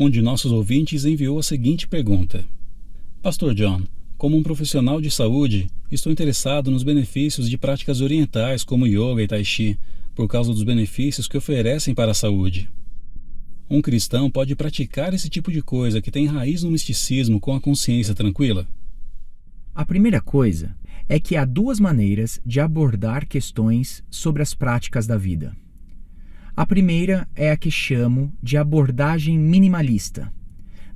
Um de nossos ouvintes enviou a seguinte pergunta: Pastor John, como um profissional de saúde, estou interessado nos benefícios de práticas orientais como yoga e tai chi, por causa dos benefícios que oferecem para a saúde. Um cristão pode praticar esse tipo de coisa que tem raiz no misticismo com a consciência tranquila? A primeira coisa é que há duas maneiras de abordar questões sobre as práticas da vida. A primeira é a que chamo de abordagem minimalista,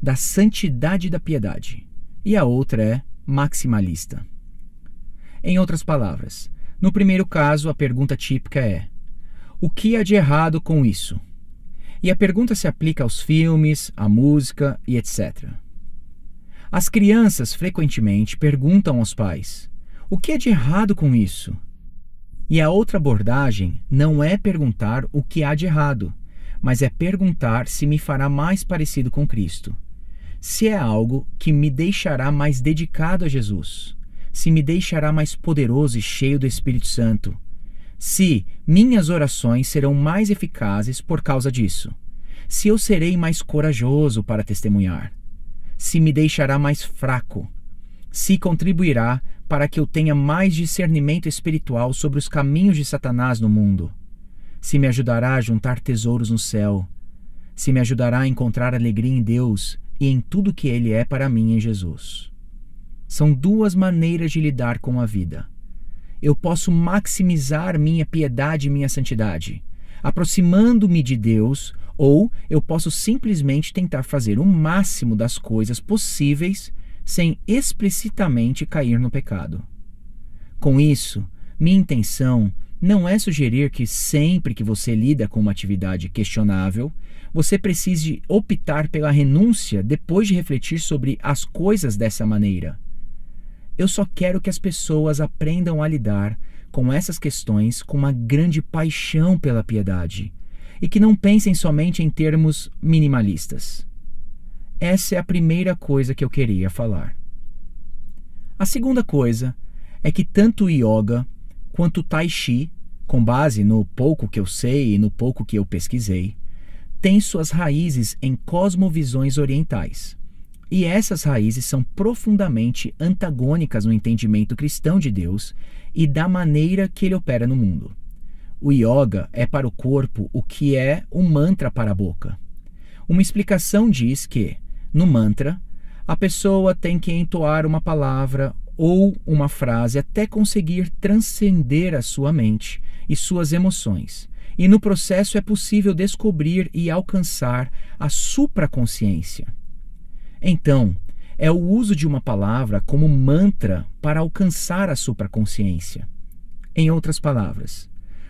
da santidade da piedade, e a outra é maximalista. Em outras palavras, no primeiro caso, a pergunta típica é: o que há de errado com isso? E a pergunta se aplica aos filmes, à música e etc. As crianças frequentemente perguntam aos pais: o que é de errado com isso? E a outra abordagem não é perguntar o que há de errado, mas é perguntar se me fará mais parecido com Cristo. Se é algo que me deixará mais dedicado a Jesus, se me deixará mais poderoso e cheio do Espírito Santo, se minhas orações serão mais eficazes por causa disso, se eu serei mais corajoso para testemunhar, se me deixará mais fraco, se contribuirá para que eu tenha mais discernimento espiritual sobre os caminhos de Satanás no mundo, se me ajudará a juntar tesouros no céu, se me ajudará a encontrar alegria em Deus e em tudo que Ele é para mim em Jesus. São duas maneiras de lidar com a vida. Eu posso maximizar minha piedade e minha santidade, aproximando-me de Deus, ou eu posso simplesmente tentar fazer o máximo das coisas possíveis sem explicitamente cair no pecado. Com isso, minha intenção não é sugerir que sempre que você lida com uma atividade questionável, você precise optar pela renúncia depois de refletir sobre as coisas dessa maneira. Eu só quero que as pessoas aprendam a lidar com essas questões com uma grande paixão pela piedade e que não pensem somente em termos minimalistas. Essa é a primeira coisa que eu queria falar. A segunda coisa é que tanto o yoga quanto o tai chi, com base no pouco que eu sei e no pouco que eu pesquisei, têm suas raízes em cosmovisões orientais. E essas raízes são profundamente antagônicas no entendimento cristão de Deus e da maneira que ele opera no mundo. O yoga é para o corpo o que é o mantra para a boca. Uma explicação diz que, no mantra, a pessoa tem que entoar uma palavra ou uma frase até conseguir transcender a sua mente e suas emoções. E no processo é possível descobrir e alcançar a supraconsciência. Então, é o uso de uma palavra como mantra para alcançar a supraconsciência. Em outras palavras,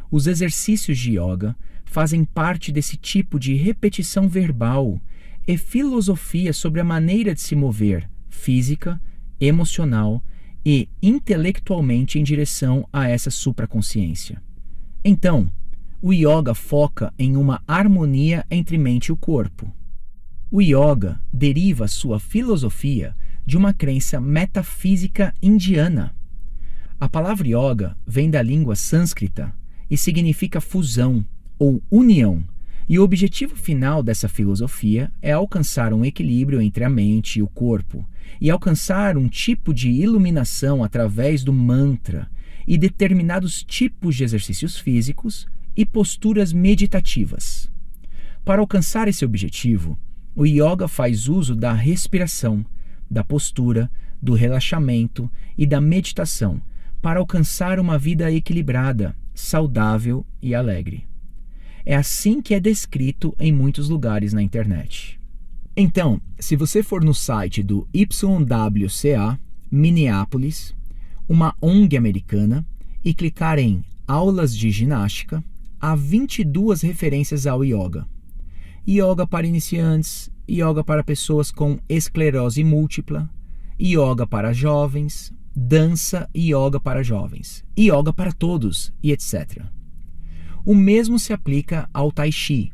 os exercícios de yoga fazem parte desse tipo de repetição verbal e filosofia sobre a maneira de se mover física, emocional e intelectualmente em direção a essa supraconsciência. Então, o yoga foca em uma harmonia entre mente e o corpo. O yoga deriva sua filosofia de uma crença metafísica indiana. A palavra yoga vem da língua sânscrita e significa fusão ou união, e o objetivo final dessa filosofia é alcançar um equilíbrio entre a mente e o corpo, e alcançar um tipo de iluminação através do mantra e determinados tipos de exercícios físicos e posturas meditativas. Para alcançar esse objetivo, o yoga faz uso da respiração, da postura, do relaxamento e da meditação para alcançar uma vida equilibrada, saudável e alegre. É assim que é descrito em muitos lugares na internet. Então, se você for no site do YWCA, Minneapolis, uma ONG americana, e clicar em Aulas de Ginástica, há 22 referências ao yoga. Yoga para iniciantes, yoga para pessoas com esclerose múltipla, yoga para jovens, dança e yoga para jovens, yoga para todos e etc. O mesmo se aplica ao Tai Chi,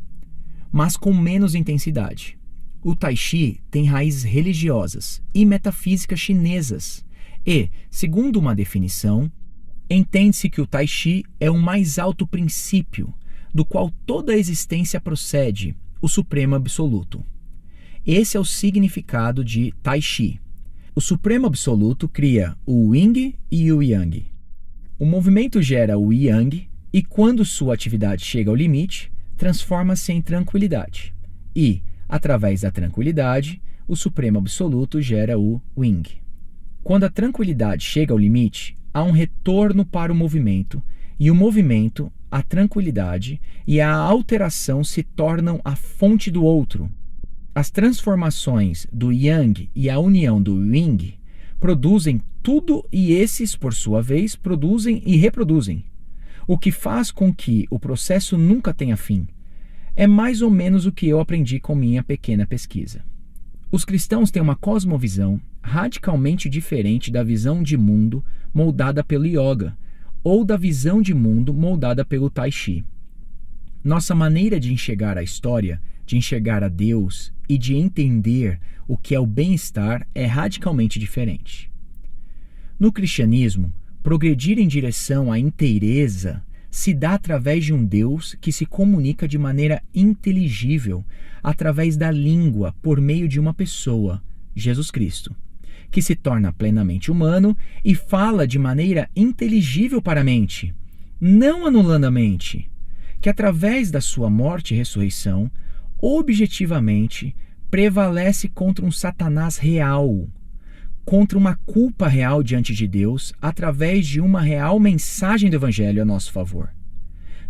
mas com menos intensidade. O Tai Chi tem raízes religiosas e metafísicas chinesas e, segundo uma definição, entende-se que o Tai Chi é o mais alto princípio, do qual toda a existência procede, o Supremo Absoluto. Esse é o significado de Tai Chi. O Supremo Absoluto cria o Yin e o Yang. O movimento gera o Yang e, quando sua atividade chega ao limite, transforma-se em tranquilidade. E, através da tranquilidade, o Supremo Absoluto gera o Yin. Quando a tranquilidade chega ao limite, há um retorno para o movimento, e o movimento, a tranquilidade e a alteração se tornam a fonte do outro. As transformações do Yang e a união do Yin produzem tudo e esses, por sua vez, produzem e reproduzem, o que faz com que o processo nunca tenha fim. É mais ou menos o que eu aprendi com minha pequena pesquisa. Os cristãos têm uma cosmovisão radicalmente diferente da visão de mundo moldada pelo yoga ou da visão de mundo moldada pelo Tai Chi. Nossa maneira de enxergar a história, de enxergar a Deus e de entender o que é o bem-estar é radicalmente diferente. No cristianismo, progredir em direção à inteireza se dá através de um Deus que se comunica de maneira inteligível através da língua por meio de uma pessoa, Jesus Cristo, que se torna plenamente humano e fala de maneira inteligível para a mente, não anulando a mente, que através da sua morte e ressurreição, objetivamente, prevalece contra um Satanás real, contra uma culpa real diante de Deus, através de uma real mensagem do Evangelho a nosso favor.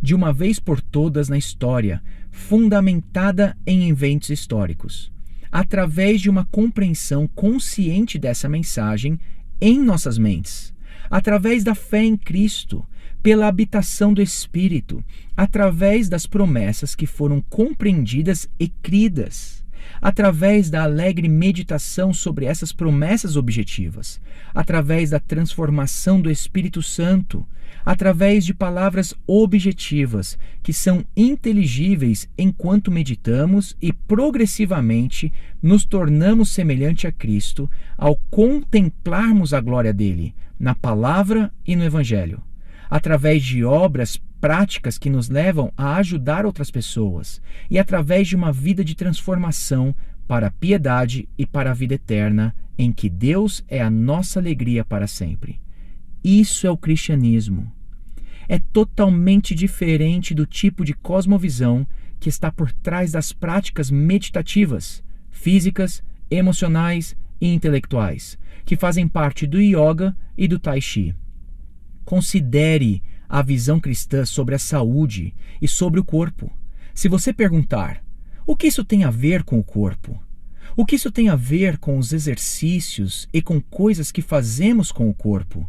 De uma vez por todas na história, fundamentada em eventos históricos, através de uma compreensão consciente dessa mensagem em nossas mentes, através da fé em Cristo, pela habitação do Espírito, através das promessas que foram compreendidas e cridas, através da alegre meditação sobre essas promessas objetivas, através da transformação do Espírito Santo, através de palavras objetivas que são inteligíveis enquanto meditamos e progressivamente nos tornamos semelhante a Cristo ao contemplarmos a glória dele na palavra e no Evangelho, através de obras práticas que nos levam a ajudar outras pessoas e através de uma vida de transformação para a piedade e para a vida eterna, em que Deus é a nossa alegria para sempre. Isso é o cristianismo. É totalmente diferente do tipo de cosmovisão que está por trás das práticas meditativas, físicas, emocionais e intelectuais, que fazem parte do yoga e do tai chi. Considere a visão cristã sobre a saúde e sobre o corpo. Se você perguntar, o que isso tem a ver com o corpo? O que isso tem a ver com os exercícios e com coisas que fazemos com o corpo?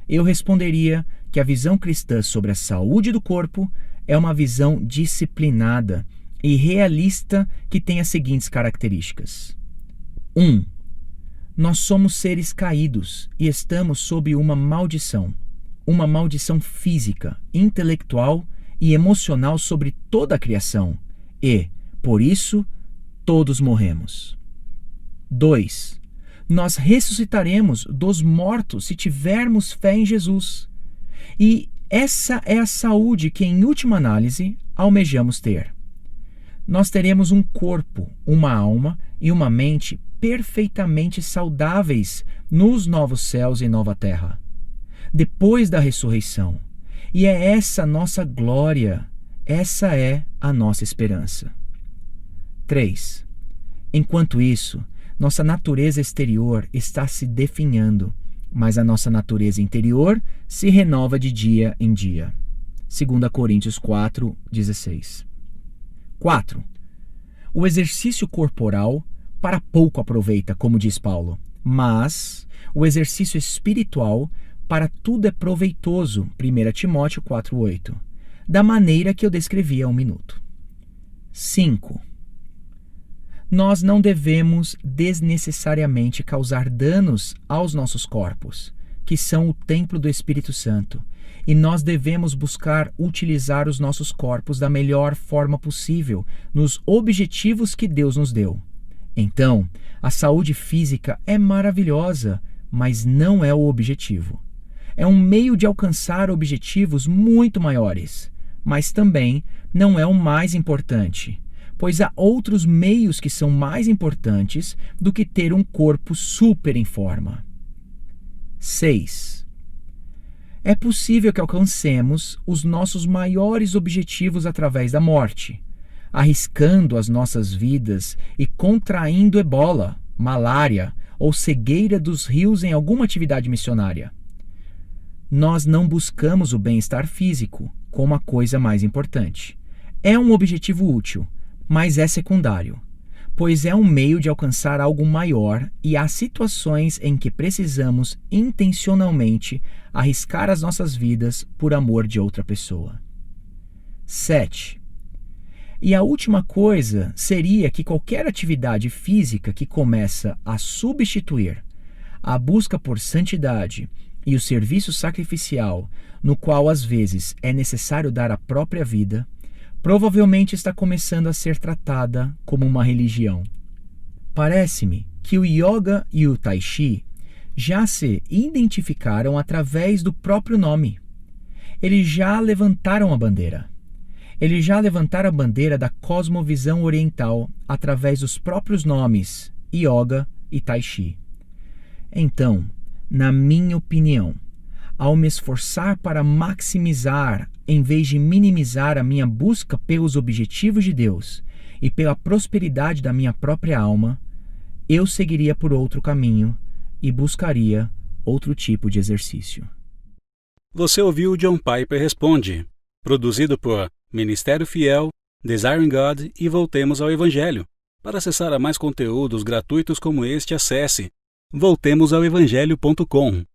Eu responderia que a visão cristã sobre a saúde do corpo é uma visão disciplinada e realista que tem as seguintes características. 1. Nós somos seres caídos e estamos sob uma maldição física, intelectual e emocional sobre toda a criação e, por isso, todos morremos. 2. Nós ressuscitaremos dos mortos se tivermos fé em Jesus. E essa é a saúde que, em última análise, almejamos ter. Nós teremos um corpo, uma alma e uma mente perfeitamente saudáveis nos novos céus e nova terra, depois da ressurreição. E é essa nossa glória, essa é a nossa esperança. 3. Enquanto isso, nossa natureza exterior está se definhando, mas a nossa natureza interior se renova de dia em dia. 2 Coríntios 4:16. 4. O exercício corporal para pouco aproveita, como diz Paulo, mas o exercício espiritual para tudo é proveitoso, 1 Timóteo 4:8, da maneira que eu descrevi há um minuto. 5. Nós não devemos desnecessariamente causar danos aos nossos corpos, que são o templo do Espírito Santo, e nós devemos buscar utilizar os nossos corpos da melhor forma possível nos objetivos que Deus nos deu. Então, a saúde física é maravilhosa, mas não é o objetivo. É um meio de alcançar objetivos muito maiores, mas também não é o mais importante, pois há outros meios que são mais importantes do que ter um corpo super em forma. 6. É possível que alcancemos os nossos maiores objetivos através da morte, arriscando as nossas vidas e contraindo ebola, malária ou cegueira dos rios em alguma atividade missionária. Nós não buscamos o bem-estar físico como a coisa mais importante. É um objetivo útil, mas é secundário, pois é um meio de alcançar algo maior e há situações em que precisamos intencionalmente arriscar as nossas vidas por amor de outra pessoa. 7. E a última coisa seria que qualquer atividade física que começa a substituir a busca por santidade e o serviço sacrificial, no qual às vezes é necessário dar a própria vida, provavelmente está começando a ser tratada como uma religião. Parece-me que o yoga e o tai chi já se identificaram através do próprio nome. Eles já levantaram a bandeira. Eles já levantaram a bandeira da cosmovisão oriental através dos próprios nomes, yoga e tai chi. Então, na minha opinião, ao me esforçar para maximizar, em vez de minimizar a minha busca pelos objetivos de Deus e pela prosperidade da minha própria alma, eu seguiria por outro caminho e buscaria outro tipo de exercício. Você ouviu o John Piper Responde, produzido por Ministério Fiel, Desiring God e Voltemos ao Evangelho. Para acessar a mais conteúdos gratuitos como este, acesse voltemosaoevangelho.com.